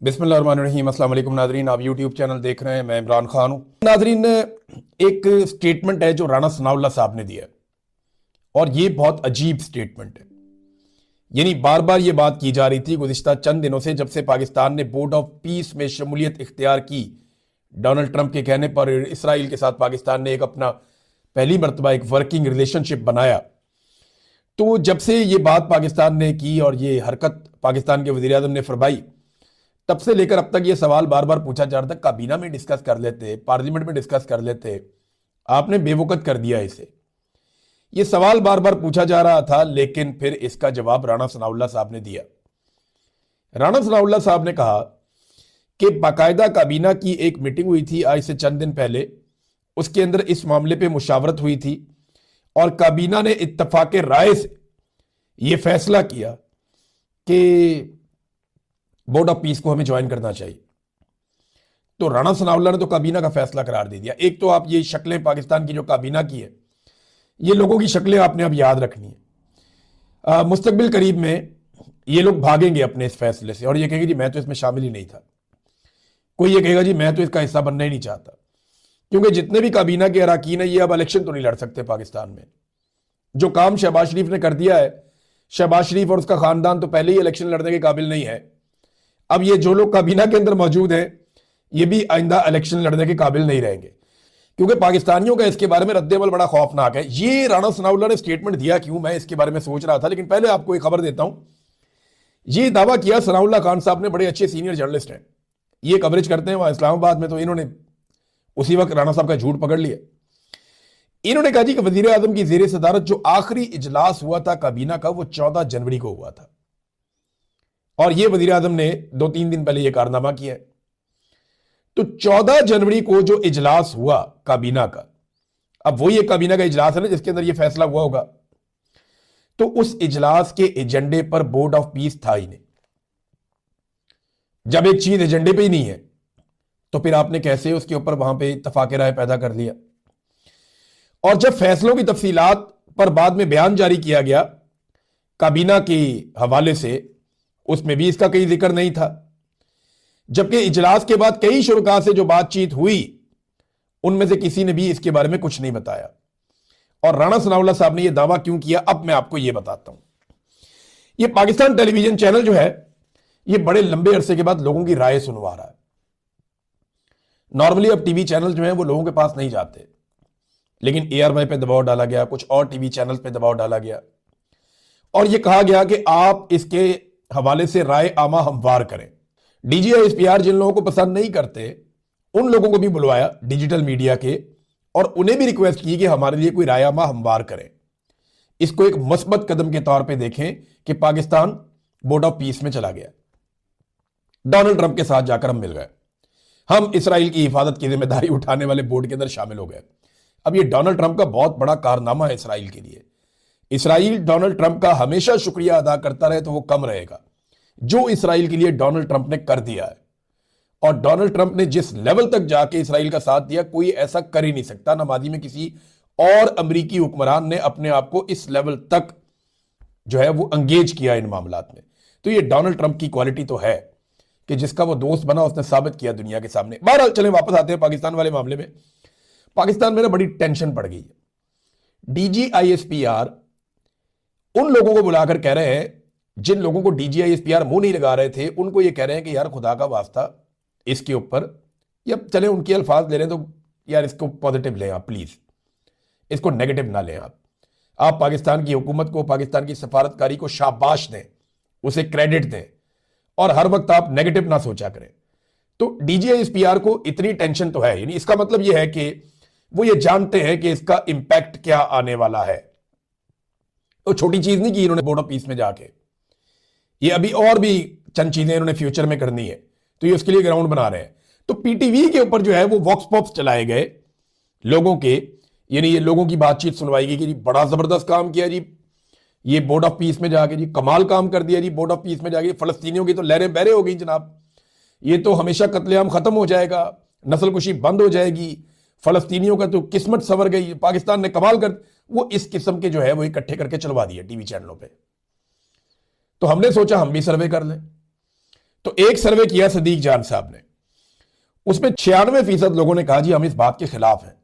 बिस्मिल्लाहिर्रहमानिर्रहीम। अस्सलाम वालेकुम नाजरीन, आप यूट्यूब चैनल देख रहे हैं, मैं इमरान खान हूं। नाजरीन, एक स्टेटमेंट है जो राणा सनाउल्लाह साहब ने दिया और ये बहुत अजीब स्टेटमेंट है। यानी बार बार ये बात की जा रही थी गुज़िश्ता चंद दिनों से, जब से पाकिस्तान ने बोर्ड ऑफ पीस में शमूलियत इख्तियार की डोनाल्ड ट्रंप के कहने पर। इसराइल के साथ पाकिस्तान ने एक अपना पहली मरतबा एक वर्किंग रिलेशनशिप बनाया। तो जब से ये बात पाकिस्तान ने की और ये हरकत पाकिस्तान के वज़ीर आज़म ने फरमाई, तब से लेकर अब तक ये सवाल बार बार पूछा जा रहा था, काबीना में डिस्कस कर लेते, पार्लियामेंट में डिस्कस कर लेते, आपने बेवकूफ़ कर दिया इसे। ये सवाल बार बार पूछा जा रहा था, लेकिन फिर इसका जवाब राणा सनाउल्लाह साहब ने दिया। राणा सनाउल्लाह साहब ने कहा कि बाकायदा काबीना की एक मीटिंग हुई थी आज से चंद दिन पहले, उसके अंदर इस मामले पे मुशावरत हुई थी और काबीना ने इत्तफाक राय से ये फैसला किया कि बोर्ड ऑफ पीस को हमें ज्वाइन करना चाहिए। तो राणा सनाउल्लाह ने तो काबीना का फैसला करार दे दिया। एक तो आप ये शक्लें पाकिस्तान की जो काबीना की है, ये लोगों की शक्लें आपने अब याद रखनी है। मुस्तकबिल करीब में ये लोग भागेंगे अपने इस फैसले से और ये कहेंगे जी मैं तो इसमें शामिल ही नहीं था। कोई ये कहेगा जी मैं तो इसका हिस्सा बनना ही नहीं चाहता, क्योंकि जितने भी काबीना के अरकान है ये अब इलेक्शन तो नहीं लड़ सकते पाकिस्तान में। जो काम शहबाज शरीफ ने कर दिया है, शहबाज शरीफ और उसका खानदान तो पहले ही इलेक्शन लड़ने के काबिल नहीं है। अब ये जो लोग काबीना के अंदर मौजूद हैं, ये भी आइंदा इलेक्शन लड़ने के काबिल नहीं रहेंगे, क्योंकि पाकिस्तानियों का इसके बारे में रद्देमल बड़ा खौफनाक है। ये राणा सनाउल्लाह ने स्टेटमेंट दिया क्यों, मैं इसके बारे में सोच रहा था, लेकिन पहले आपको एक खबर देता हूं। ये दावा किया सनाउल्लाह खान साहब ने, बड़े अच्छे सीनियर जर्नलिस्ट हैं, ये कवरेज करते हैं वहां इस्लामाबाद में, तो इन्होंने उसी वक्त राणा साहब का झूठ पकड़ लिया। इन्होंने कहा जी कि वजीर आजम की जेर सदारत जो आखिरी इजलास हुआ था काबीना का, वो 14 जनवरी को हुआ था और ये वजीर आजम ने 2-3 दिन पहले ये कारनामा किया है। तो 14 जनवरी को जो इजलास हुआ काबीना का, अब वो ये काबीना का इजलास है ना जिसके अंदर ये फैसला हुआ होगा, तो उस इजलास के एजेंडे पर बोर्ड ऑफ पीस था ही नहीं। जब एक चीज एजेंडे पे ही नहीं है तो फिर आपने कैसे उसके ऊपर वहां पे इत्तफाक राय पैदा कर लिया। और जब फैसलों की तफसीलात पर बाद में बयान जारी किया गया काबीना के हवाले से, उसमें भी इसका कहीं जिक्र नहीं था। जबकि इजलास के बाद कई शुरका से जो बातचीत हुई, उनमें से किसी ने भी इसके बारे में कुछ नहीं बताया। और राणा सनाउल्लाह साहब ने यह दावा क्यों किया, अब मैं आपको यह बताता हूं। यह पाकिस्तान टेलीविजन चैनल जो है, यह बड़े लंबे अरसे के बाद लोगों की राय सुनवा रहा है। नॉर्मली अब टीवी चैनल जो है वो लोगों के पास नहीं जाते, लेकिन ARY पे दबाव डाला गया, कुछ और टीवी चैनल पे दबाव डाला गया और यह कहा गया कि आप इसके हवाले से राय आमा हमवार करें। DGISPR जिन लोगों को पसंद नहीं करते, उन लोगों को भी बुलवाया डिजिटल मीडिया के, और उन्हें भी रिक्वेस्ट की कि हमारे लिए कोई राय आमा हमवार करें। इसको एक मस्बत कदम के तौर पे देखें कि पाकिस्तान बोर्ड ऑफ पीस में चला गया। डोनाल्ड ट्रंप के साथ जाकर हम मिल गए, हम इसराइल की हिफाजत की जिम्मेदारी उठाने वाले बोर्ड के अंदर शामिल हो गए। अब ये डोनाल्ड ट्रंप का बहुत बड़ा कारनामा है इसराइल के लिए। इसराइल डोनाल्ड ट्रंप का हमेशा शुक्रिया अदा करता रहे तो वो कम रहेगा, जो इसराइल के लिए डोनाल्ड ट्रंप ने कर दिया है। और डोनाल्ड ट्रंप ने जिस लेवल तक जाके इसराइल का साथ दिया, कोई ऐसा कर ही नहीं सकता। ना माजी में किसी और अमरीकी हुक्मरान ने अपने आप को इस लेवल तक जो है वो एंगेज किया इन मामलात में। तो ये डोनाल्ड ट्रंप की क्वालिटी तो है कि जिसका वो दोस्त बना उसने साबित किया दुनिया के सामने। बहरहाल चलें वापस आते हैं पाकिस्तान वाले मामले में। पाकिस्तान में ना बड़ी टेंशन पड़ गई है। DGISPR उन लोगों को बुलाकर कह रहे हैं, जिन लोगों को DGISPR मुंह नहीं लगा रहे थे, उनको ये कह रहे हैं कि यार खुदा का वास्ता इसके ऊपर, या चले उनके अल्फाज ले रहे हैं तो यार इसको पॉजिटिव लें आप प्लीज, इसको नेगेटिव ना लें आप पाकिस्तान की हुकूमत को, पाकिस्तान की सफारतकारी को शाबाश दें, उसे क्रेडिट दें और हर वक्त आप नेगेटिव ना सोचा करें। तो DGISPR को इतनी टेंशन तो है, यानी इसका मतलब यह है कि वो ये जानते हैं कि इसका इंपैक्ट क्या आने वाला है। तो छोटी चीज नहीं की इन्होंने बोर्ड ऑफ पीस में जाके, ये अभी और भी चंद चीजें इन्होंने फ्यूचर में करनी है, तो ये उसके लिए ग्राउंड बना रहे हैं। तो PTV के ऊपर जो है वो वॉक्स पॉप्स चलाए गए लोगों के, यानी ये लोगों की बातचीत सुनवाई गई कि जी बड़ा जबरदस्त काम किया जी, ये बोर्ड ऑफ पीस में जाके जी कमाल काम कर दिया जी, बोर्ड ऑफ पीस में जाके फलस्तीनियों की तो लहरें बहरे हो गई जनाब, ये तो हमेशा कत्लेआम खत्म हो जाएगा, नस्ल कुशी बंद हो जाएगी, फलस्तीनियों का तो किस्मत संवर गई, पाकिस्तान ने कमाल कर, वो इस किस्म के जो है वो इकट्ठे करके चलवा दिए टीवी चैनलों पे। तो हमने सोचा हम भी सर्वे कर लें। तो एक सर्वे किया सदीक जान साहब ने, उसमें 96% लोगों ने कहा जी हम इस बात के खिलाफ हैं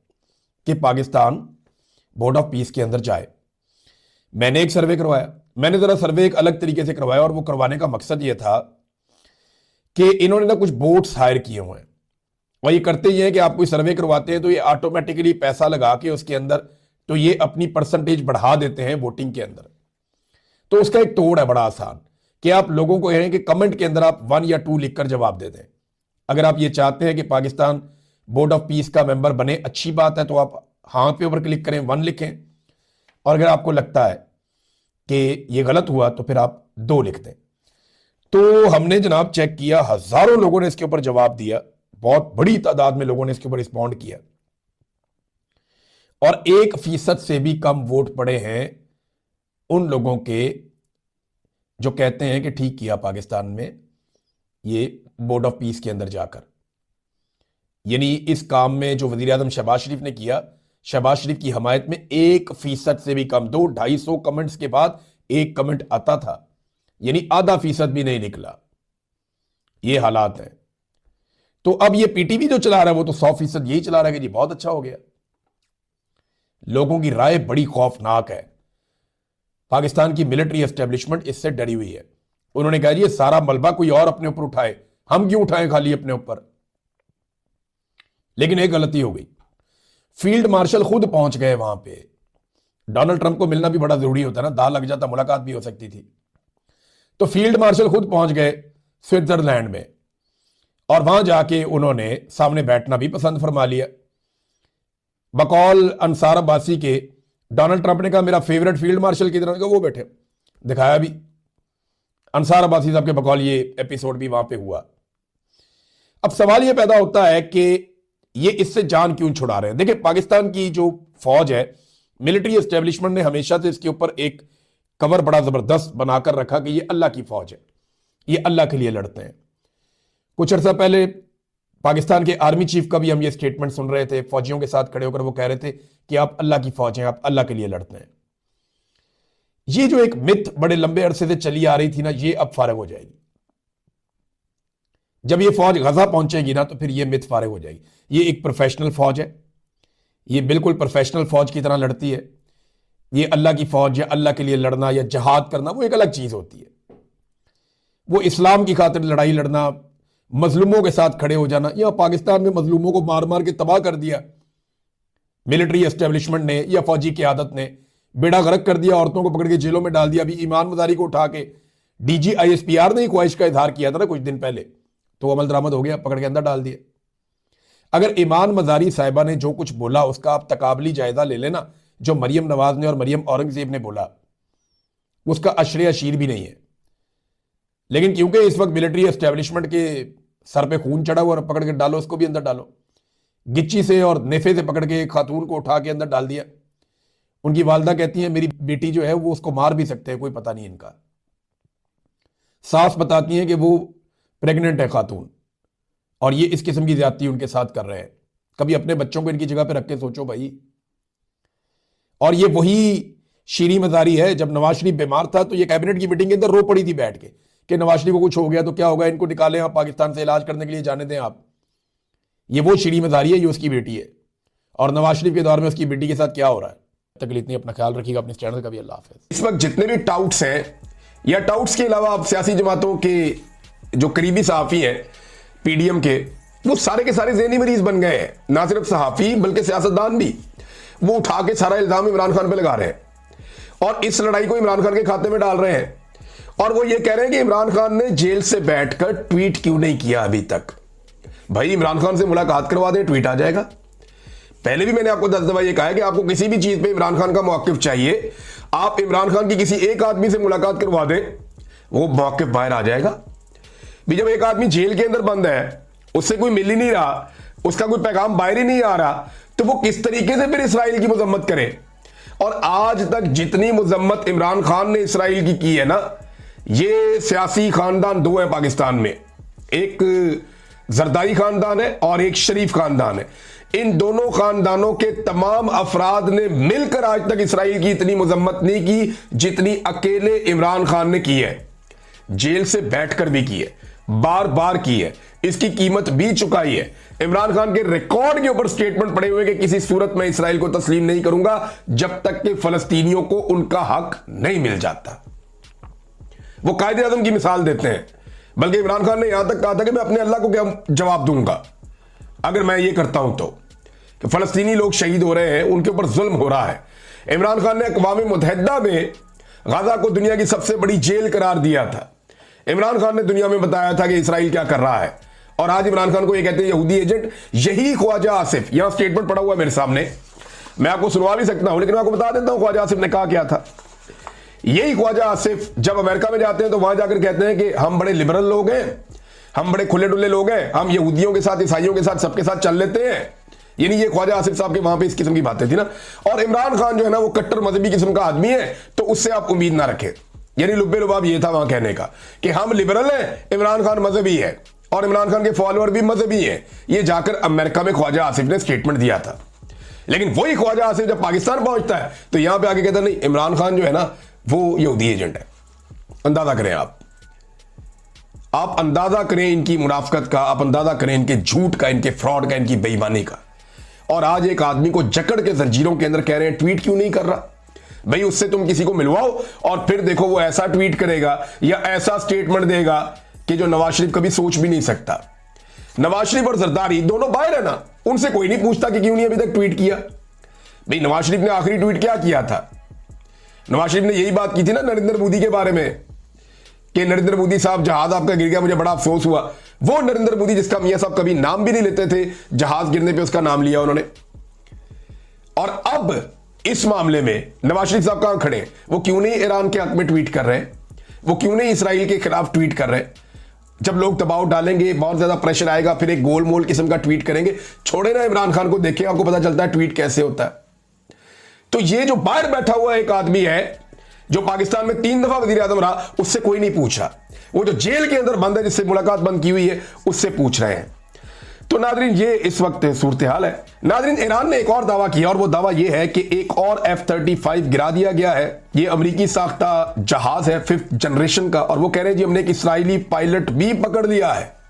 कि पाकिस्तान बोर्ड ऑफ पीस के अंदर जाए। मैंने एक सर्वे करवाया, मैंने जरा सर्वे एक अलग तरीके से करवाया, और वो करवाने का मकसद ये था कि इन्होंने ना कुछ बोट्स हायर किए हुए हैं, और ये करते ही हैं कि आप कोई सर्वे करवाते हैं तो ये ऑटोमेटिकली पैसा लगा के उसके अंदर तो ये अपनी परसेंटेज बढ़ा देते हैं वोटिंग के अंदर। तो उसका एक तोड़ है बड़ा आसान कि आप लोगों को है कि कमेंट के अंदर आप 1 या 2 लिखकर जवाब दे दें। अगर आप ये चाहते हैं कि पाकिस्तान बोर्ड ऑफ पीस का मेंबर बने, अच्छी बात है, तो आप हाँ पे ऊपर क्लिक करें, 1 लिखें, और अगर आपको लगता है कि ये गलत हुआ तो फिर आप 2 लिख दें। तो हमने जनाब चेक किया, हजारों लोगों ने इसके ऊपर जवाब दिया, बहुत बड़ी तादाद में लोगों ने इसके ऊपर रिस्पॉन्ड किया, और 1% से भी कम वोट पड़े हैं उन लोगों के जो कहते हैं कि ठीक किया पाकिस्तान में ये बोर्ड ऑफ पीस के अंदर जाकर। यानी इस काम में जो वजीर आजम शहबाज शरीफ ने किया, शहबाज शरीफ की हमायत में 1% से भी कम, 200-250 कमेंट्स के बाद एक कमेंट आता था, यानी आधा फीसद भी नहीं निकला। ये हालात हैं। तो अब ये पीटीवी जो चला रहा है वो तो 100% यही चला रहा है कि जी बहुत अच्छा हो गया। लोगों की राय बड़ी खौफनाक है। पाकिस्तान की मिलिट्री एस्टेब्लिशमेंट इससे डरी हुई है। उन्होंने कहा जी ये सारा मलबा कोई और अपने ऊपर उठाए, हम क्यों उठाएं खाली अपने ऊपर। लेकिन एक गलती हो गई, फील्ड मार्शल खुद पहुंच गए वहां पे। डोनाल्ड ट्रंप को मिलना भी बड़ा जरूरी होता है ना, दाल लग जाता मुलाकात भी हो सकती थी। तो फील्ड मार्शल खुद पहुंच गए स्विट्जरलैंड में, और वहां जाके उन्होंने सामने बैठना भी पसंद फरमा लिया। बकौल अंसार अब्बासी के डोनाल्ड ट्रंप ने कहा मेरा फेवरेट फील्ड मार्शल की तरह, वो बैठे, दिखाया भी अंसार अब्बासी साहब के बकौल, ये एपिसोड भी वहां पे हुआ। अब सवाल यह पैदा होता है कि ये इससे जान क्यों छुड़ा रहे हैं। देखिए पाकिस्तान की जो फौज है, मिलिट्री एस्टेब्लिशमेंट ने हमेशा से इसके ऊपर एक कवर बड़ा जबरदस्त बनाकर रखा कि ये अल्लाह की फौज है, ये अल्लाह के लिए लड़ते हैं। कुछ अर्सा पहले पाकिस्तान के आर्मी चीफ का भी हम ये स्टेटमेंट सुन रहे थे, फौजियों के साथ खड़े होकर वो कह रहे थे कि आप अल्लाह की फौज हैं, आप अल्लाह के लिए लड़ते हैं। ये जो एक मिथ बड़े लंबे अरसे से चली आ रही थी ना, ये अब फारिग हो जाएगी। जब ये फौज गजा पहुंचेगी ना तो फिर ये मिथ फारिग हो जाएगी। ये एक प्रोफेशनल फौज है, ये बिल्कुल प्रोफेशनल फौज की तरह लड़ती है। ये अल्लाह की फौज या अल्लाह के लिए लड़ना या जहाद करना वो एक अलग चीज होती है। वो इस्लाम की खातिर लड़ाई लड़ना, मजलूमों के साथ खड़े हो जाना, या पाकिस्तान में मजलूमों को मार मार के तबाह कर दिया मिलिट्री एस्टेब्लिशमेंट ने या फौजी क़यादत ने, बेड़ा गर्क कर दिया, औरतों को पकड़ के जेलों में डाल दिया। अभी ईमान मजारी को उठा के डीजी ISPR ने ख्वाहिश का इजहार किया था ना कुछ दिन पहले, तो अमल दरामद हो गया, पकड़ के अंदर डाल दिया। अगर ईमान मजारी साहिबा ने जो कुछ बोला उसका आप तकाबली जायजा ले लेना, जो मरियम नवाज ने और मरियम औरंगजेब ने बोला उसका अशरे अशीर भी नहीं है। लेकिन क्योंकि इस वक्त मिलिट्री एस्टेब्लिशमेंट के सर पे खून चढ़ा हुआ, पकड़ के डालो, उसको भी अंदर डालो। गिच्ची से और नेफे से पकड़ के खातून को उठा के अंदर डाल दिया। उनकी वालदा कहती है मेरी बेटी जो है वो उसको मार भी सकते हैं, कोई पता नहीं इनका। सास बताती हैं कि वो प्रेग्नेंट है खातून, और ये इस किस्म की ज्यादती उनके साथ कर रहे हैं। कभी अपने बच्चों को इनकी जगह पे रख के सोचो भाई। और ये वही शीरी मजारी है, जब नवाज शरीफ बीमार था तो ये कैबिनेट की मीटिंग के अंदर रो पड़ी थी बैठ के कि नवाज शरीफ को कुछ हो गया तो क्या होगा, इनको निकालें आप पाकिस्तान से, इलाज करने के लिए जाने दें आप। ये वो शीरी मजारी है, ये उसकी बेटी है। और नवाज शरीफ के दौर में उसकी बेटी के साथ क्या हो रहा है। तक इतनी अपना ख्याल रखिएगा, अपने चैनल का भी अल्लाह हाफिज़। इस वक्त जितने भी टाउट्स हैं या टाउट्स के अलावा आप सियासी जमातों के जो करीबी सहाफ़ी हैं PDM के, वो सारे के सारे ज़हनी मरीज बन गए हैं। ना सिर्फ सहाफ़ी बल्कि सियासतदान भी वो उठा के सारा इल्ज़ाम इमरान खान पे लगा रहे हैं और इस लड़ाई को इमरान खान के खाते में डाल रहे हैं। और वो ये कह रहे हैं कि इमरान खान ने जेल से बैठकर ट्वीट क्यों नहीं किया अभी तक। भाई इमरान खान से मुलाकात करवा दें, ट्वीट आ जाएगा। पहले भी मैंने आपको 10 दफा ये कहा है कि आपको किसी भी चीज पे इमरान खान का मौकिफ चाहिए, आप इमरान खान की किसी एक आदमी से मुलाकात करवा दें, वो मौकिफ बाहर आ जाएगा। भी जब एक आदमी जेल के अंदर बंद है, उससे कोई मिल ही नहीं रहा, उसका कोई पैगाम बाहर ही नहीं आ रहा, तो वो किस तरीके से फिर इसराइल की मजम्मत करे। और आज तक जितनी मजम्मत इमरान खान ने इसराइल की है ना, ये सियासी खानदान दो है पाकिस्तान में, एक जरदारी खानदान है और एक शरीफ खानदान है। इन दोनों खानदानों के तमाम अफराद ने मिलकर आज तक इसराइल की इतनी मजम्मत नहीं की जितनी अकेले इमरान खान ने की है, जेल से बैठकर भी की है। बार बार की है, इसकी कीमत भी चुकाई है। इमरान खान के रिकॉर्ड के ऊपर स्टेटमेंट पड़े हुए कि किसी सूरत में इसराइल को तस्लीम नहीं करूंगा जब तक कि फलस्तीनियों को उनका हक नहीं मिल जाता। वो कायदे आजम की मिसाल देते हैं, बल्कि इमरान खान ने यहां तक कहा था कि मैं अपने अल्लाह को क्या जवाब दूंगा अगर मैं ये करता हूं तो, कि फलस्तीनी लोग शहीद हो रहे हैं, उनके ऊपर जुल्म हो रहा है। इमरान खान ने अक़वाम मुत्तहिदा में गाजा को दुनिया की सबसे बड़ी जेल करार दिया था। इमरान खान ने दुनिया में बताया था कि इसराइल क्या कर रहा है, और आज इमरान खान को ये कहते हैं यहूदी एजेंट। यही ख्वाजा आसिफ, यहां स्टेटमेंट पड़ा हुआ मेरे सामने, मैं आपको सुनवा भी सकता हूं, लेकिन मैं आपको बता देता हूं ख्वाजा आसिफ ने कहा क्या था। यही ख्वाजा आसिफ जब अमेरिका में जाते हैं तो वहां जाकर कहते हैं कि हम बड़े लिबरल लोग हैं, हम बड़े खुले डुल्ले लोग हैं, हम यहूदियों के साथ, ईसाइयों के साथ, सबके साथ चल लेते हैं। यानी ये ख्वाजा आसिफ साहब के वहां पे इस किस्म की बातें थी ना। और इमरान खान जो है ना वो कट्टर मजहबी किस्म का आदमी है, तो उससे आप उम्मीद ना रखें। यानी लुब्बे लुबाब ये था वहां कहने का कि हम लिबरल हैं, इमरान खान मजहबी है और इमरान खान के फॉलोअर भी मजहबी हैं। ये जाकर अमेरिका में ख्वाजा आसिफ ने स्टेटमेंट दिया था। लेकिन वही ख्वाजा आसिफ जब पाकिस्तान पहुंचता है तो यहां पे आके कहता नहीं, इमरान खान जो है ना वो यहूदी एजेंट है। अंदाजा करें आप अंदाजा करें इनकी मुनाफकत का, आप अंदाजा करें इनके झूठ का, इनके फ्रॉड का, इनकी बेईमानी का। और आज एक आदमी को जकड़ के जंजीरों के अंदर कह रहे हैं ट्वीट क्यों नहीं कर रहा। भाई उससे तुम किसी को मिलवाओ और फिर देखो वो ऐसा ट्वीट करेगा या ऐसा स्टेटमेंट देगा कि जो नवाज शरीफ कभी सोच भी नहीं सकता। नवाज शरीफ और जरदारी दोनों बाहर है ना, उनसे कोई नहीं पूछता कि क्यों नहीं अभी तक ट्वीट किया। भाई नवाज शरीफ ने आखिरी ट्वीट क्या किया था? नवाज शरीफ ने यही बात की थी ना नरेंद्र मोदी के बारे में कि नरेंद्र मोदी साहब जहाज आपका गिर गया, मुझे बड़ा अफसोस हुआ। वो नरेंद्र मोदी जिसका मियां साहब कभी नाम भी नहीं लेते थे, जहाज गिरने पे उसका नाम लिया उन्होंने। और अब इस मामले में नवाज शरीफ साहब कहां खड़े हैं? वो क्यों नहीं ईरान के हक में ट्वीट कर रहे हैं? वो क्यों नहीं इसराइल के खिलाफ ट्वीट कर रहे हैं? जब लोग दबाव डालेंगे, बहुत ज्यादा प्रेशर आएगा, फिर एक गोल मोल किस्म का ट्वीट करेंगे। छोड़े ना इमरान खान को, देखें आपको पता चलता है ट्वीट कैसे होता है। तो ये जो बाहर बैठा हुआ एक आदमी है जो पाकिस्तान में 3 दफा वजीर आजम रहा, उससे कोई नहीं पूछ रहा। वो जो जेल के अंदर बंद है, जिससे मुलाकात बंद की हुई है, उससे पूछ रहे हैं। तो नादरीन ये इस वक्त सूरत हाल है। नादरीन ईरान ने एक और दावा किया, और वो दावा ये है कि एक और F-35 गिरा दिया गया है। ये अमेरिकी साख्ता जहाज है 5th जनरेशन का, और वो कह रहे हैं जी हमने एक इसराइली पायलट भी पकड़ लिया है।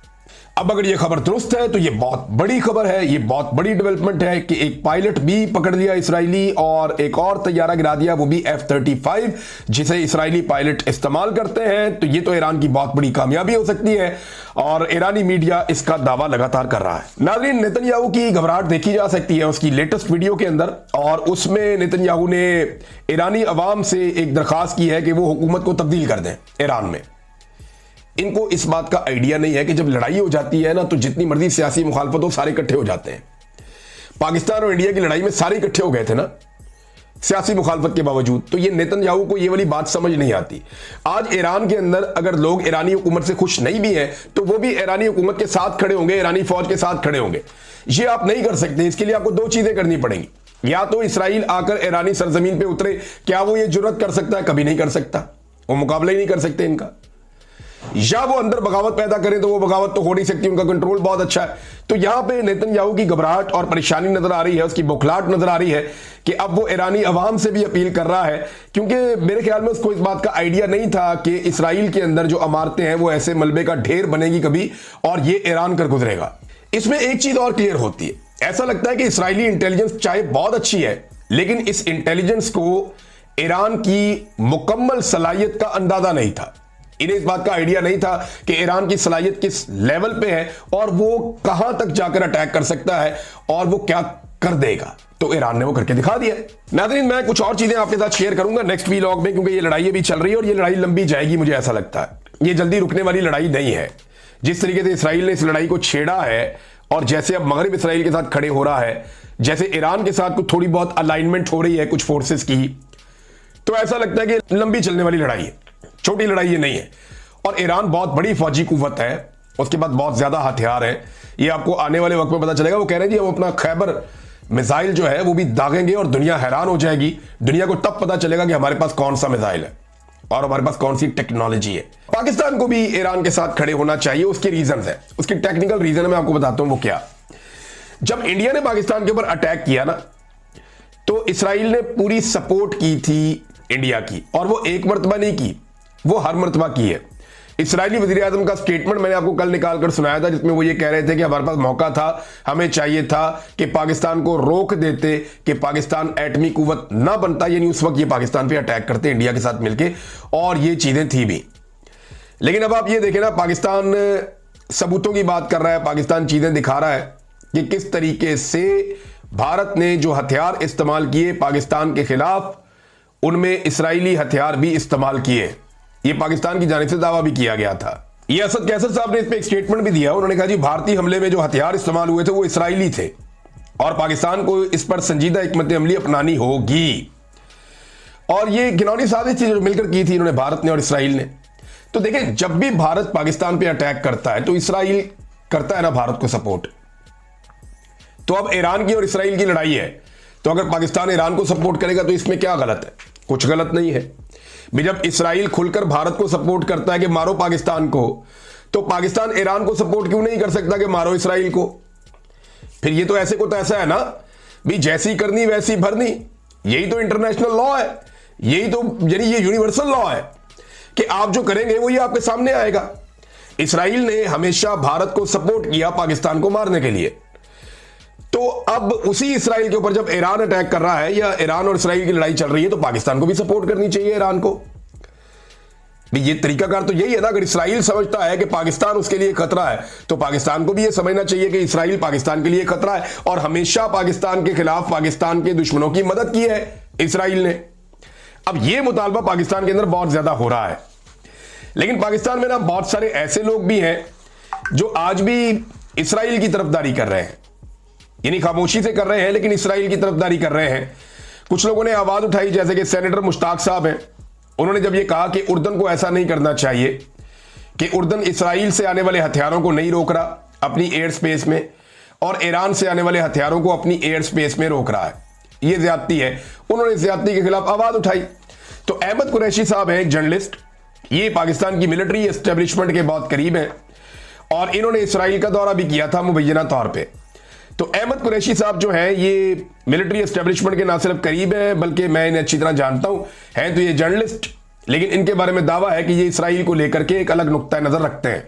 अब अगर ये खबर दुरुस्त है तो ये बहुत बड़ी खबर है, ये बहुत बड़ी डेवलपमेंट है कि एक पायलट भी पकड़ लिया इसराइली, और एक और तैयारा गिरा दिया, वो भी F-35, जिसे इसराइली पायलट इस्तेमाल करते हैं। तो ये तो ईरान की बहुत बड़ी कामयाबी हो सकती है, और ईरानी मीडिया इसका दावा लगातार कर रहा है। नाज़रीन नेतन्याहू की घबराहट देखी जा सकती है उसकी लेटेस्ट वीडियो के अंदर, और उसमें नेतन्याहू ने ईरानी अवाम से एक दरखास्त की है कि वो हुकूमत को तब्दील कर दें ईरान में। इनको इस बात का आइडिया नहीं है कि जब लड़ाई हो जाती है ना, तो जितनी मर्जी सियासी मुखालफत हो सारे इकट्ठे हो जाते हैं। पाकिस्तान और इंडिया की लड़ाई में सारे इकट्ठे हो गए थे ना, सियासी मुखालफत के बावजूद। तो ये नेतन्याहू को ये वाली बात समझ नहीं आती। आज ईरान के अंदर अगर लोग ईरानी हुकूमत से खुश नहीं भी हैं, तो वो भी ईरानी हुकूमत के साथ खड़े होंगे, ईरानी फौज के साथ खड़े होंगे। ये आप नहीं कर सकते। इसके लिए आपको 2 चीजें करनी पड़ेंगी। या तो इसराइल आकर ईरानी सरजमीन पे उतरे, क्या वो ये जुर्रत कर सकता है? कभी नहीं कर सकता, वो मुकाबला ही नहीं कर सकते इनका। या वो अंदर बगावत पैदा करें, तो वो बगावत तो हो नहीं सकती, उनका कंट्रोल बहुत अच्छा है। तो यहां पे नेतन्याहू की घबराहट और परेशानी नजर आ रही है, उसकी बौखलाहट नजर आ रही है कि अब वो ईरानी अवाम से भी अपील कर रहा है, क्योंकि मेरे ख्याल में उसको इस बात का आइडिया नहीं था कि इसराइल के अंदर जो इमारतें हैं वो ऐसे मलबे का ढेर बनेगी कभी, और ये ईरान कर गुजरेगा। इसमें एक चीज और क्लियर होती है, ऐसा लगता है कि इसराइली इंटेलिजेंस चाहे बहुत अच्छी है, लेकिन इस इंटेलिजेंस को ईरान की मुकम्मल सलाहियत का अंदाजा नहीं था। इन्हें इस बात का आइडिया नहीं था कि ईरान की सलाहियत किस लेवल पे है, और वो कहां तक जाकर अटैक कर सकता है, और वो क्या कर देगा। तो ईरान ने वो करके दिखा दिया। नाज़रीन मैं कुछ और चीजें आपके साथ शेयर करूंगा नेक्स्ट व्लॉग में, क्योंकि ये लड़ाई भी चल रही है और ये लड़ाई लंबी जाएगी, मुझे ऐसा लगता है। ये जल्दी रुकने वाली लड़ाई नहीं है। जिस तरीके से इसराइल ने इस लड़ाई को छेड़ा है, और जैसे अब मगरिब इसराइल के साथ खड़े हो रहा है, जैसे ईरान के साथ कुछ थोड़ी बहुत अलाइनमेंट हो रही है कुछ फोर्सेस की, तो ऐसा लगता है कि लंबी चलने वाली लड़ाई है, छोटी लड़ाई ये नहीं है। और ईरान बहुत बड़ी फौजी कुव्वत है, उसके बाद बहुत ज्यादा हथियार है। ये आपको आने वाले वक्त में पता चलेगा। वो कह रहे हैं जी हम अपना खैबर मिसाइल जो है वो भी दागेंगे, और दुनिया हैरान हो जाएगी। दुनिया को तब पता चलेगा कि हमारे पास कौन सा मिसाइल है और हमारे पास कौन सी टेक्नोलॉजी है। पाकिस्तान को भी ईरान के साथ खड़े होना चाहिए। उसके रीजन है, उसकी टेक्निकल रीजन मैं आपको बताता हूं वो क्या। जब इंडिया ने पाकिस्तान के ऊपर अटैक किया ना, तो इसराइल ने पूरी सपोर्ट की थी इंडिया की, और वो एक मरतबा नहीं की, वो हर मरतबा की है। इस्राएली वज़ीर आज़म का स्टेटमेंट मैंने आपको कल निकाल कर सुनाया था, जिसमें वो ये कह रहे थे कि हमारे पास मौका था, हमें चाहिए था कि पाकिस्तान को रोक देते कि पाकिस्तान एटमी कुव्वत ना बनता, यानी उस वक्त ये पाकिस्तान पे अटैक करते इंडिया के साथ मिलके, और ये चीजें थी भी। लेकिन अब आप ये देखें ना, पाकिस्तान सबूतों की बात कर रहा है, पाकिस्तान चीजें दिखा रहा है कि किस तरीके से भारत ने जो हथियार इस्तेमाल किए पाकिस्तान के खिलाफ, उनमें इस्राएली हथियार भी इस्तेमाल किए। ये पाकिस्तान की जानिब से दावा भी किया गया था। ये असद कैसर साहब ने इस पे एक स्टेटमेंट भी दिया। उन्होंने कहा जी भारतीय हमले में जो हथियार इस्तेमाल हुए थे वो इस्राएली थे और पाकिस्तान को इस पर संजीदा हिकमत अमली अपनानी होगी। और ये घिनौनी साजिश थी जो मिलकर की थी इन्होंने, भारत ने और इसराइल ने। तो देखें, जब भी भारत पाकिस्तान पे अटैक करता है तो इसराइल करता है ना भारत को सपोर्ट। तो अब ईरान की और इसराइल की लड़ाई है, तो अगर पाकिस्तान ईरान को सपोर्ट करेगा तो इसमें क्या गलत है? कुछ गलत नहीं है भी। जब इसराइल खुलकर भारत को सपोर्ट करता है कि मारो पाकिस्तान को, तो पाकिस्तान ईरान को सपोर्ट क्यों नहीं कर सकता कि मारो इसराइल को? फिर ये तो ऐसे को तो ऐसा है ना भी, जैसी करनी वैसी भरनी। यही तो इंटरनेशनल लॉ है, यही तो यानी ये यूनिवर्सल लॉ है कि आप जो करेंगे वो ये आपके सामने आएगा। इसराइल ने हमेशा भारत को सपोर्ट किया पाकिस्तान को मारने के लिए, तो अब उसी इसराइल के ऊपर जब ईरान अटैक कर रहा है या ईरान और इसराइल की लड़ाई चल रही है, तो पाकिस्तान को भी सपोर्ट करनी चाहिए ईरान को। ये तरीकाकार तो यही है ना। अगर इसराइल समझता है कि पाकिस्तान उसके लिए खतरा है, तो पाकिस्तान को भी यह समझना चाहिए कि इसराइल पाकिस्तान के लिए खतरा है, और हमेशा पाकिस्तान के खिलाफ पाकिस्तान के दुश्मनों की मदद की है इसराइल ने। अब यह मुतालबा पाकिस्तान के अंदर बहुत ज्यादा हो रहा है। लेकिन पाकिस्तान में ना बहुत सारे ऐसे लोग भी हैं जो आज भी इसराइल की तरफदारी कर रहे हैं, यानी खामोशी से कर रहे हैं लेकिन इसराइल की तरफदारी कर रहे हैं। कुछ लोगों ने आवाज उठाई, जैसे कि सेनेटर मुश्ताक साहब हैं। उन्होंने जब यह कहा कि उर्दन को ऐसा नहीं करना चाहिए कि उर्दन इसराइल से आने वाले हथियारों को नहीं रोक रहा अपनी एयर स्पेस में, और ईरान से आने वाले हथियारों को अपनी एयर स्पेस में रोक रहा है, यह ज्यादती है। उन्होंने ज्यादती के खिलाफ आवाज उठाई। तो अहमद कुरैशी साहब हैं एक जर्नलिस्ट, ये पाकिस्तान की मिलिट्री एस्टेब्लिशमेंट के बहुत करीब हैं, और इन्होंने इसराइल का दौरा भी किया था मुबैना तौर पर। तो अहमद कुरैशी साहब जो हैं ये मिलिट्री एस्टेब्लिशमेंट के ना सिर्फ करीब हैं, बल्कि मैं इन्हें अच्छी तरह जानता हूं। हैं तो ये जर्नलिस्ट, लेकिन इनके बारे में दावा है कि ये इसराइल को लेकर के एक अलग नुक्ता नजर रखते हैं,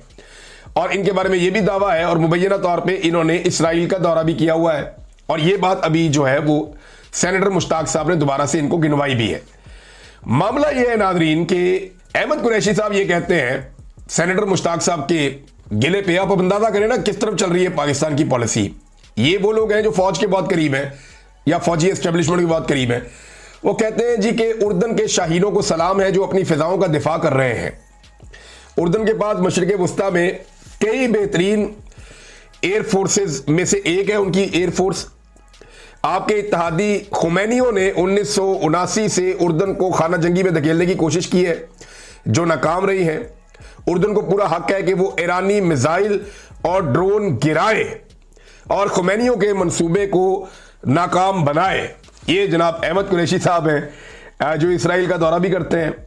और इनके बारे में ये भी दावा है और मुबैना तौर पे इन्होंने इसराइल का दौरा भी किया हुआ है। और ये बात अभी जो है वो सेनेटर मुश्ताक साहब ने दोबारा से इनको गिनवाई भी है। मामला यह है नाजरीन कि अहमद कुरैशी साहब ये कहते हैं सेनेटर मुश्ताक साहब के गिले पे, आप अंदाजा करें ना किस तरफ चल रही है पाकिस्तान की पॉलिसी। ये वो लोग हैं जो फौज के बहुत करीब हैं या फौजी एस्टेब्लिशमेंट के बहुत करीब हैं। वो कहते हैं जी कि उर्दन के शाहीनों को सलाम है जो अपनी फिजाओं का दिफा कर रहे हैं। उर्दन के पास मशरिक वस्ता में कई बेहतरीन एयर फोर्सेस में से एक है उनकी एयर फोर्स। आपके इत्तेहादी खुमैनियों ने 1979 से उर्दन को खाना जंगी में धकेलने की कोशिश की है, जो नाकाम रही है। उर्दन को पूरा हक है कि वो ईरानी मिसाइल और ड्रोन गिराए और खुमैनियों के मंसूबे को नाकाम बनाए। ये जनाब अहमद कुरैशी साहब हैं जो इसराइल का दौरा भी करते हैं।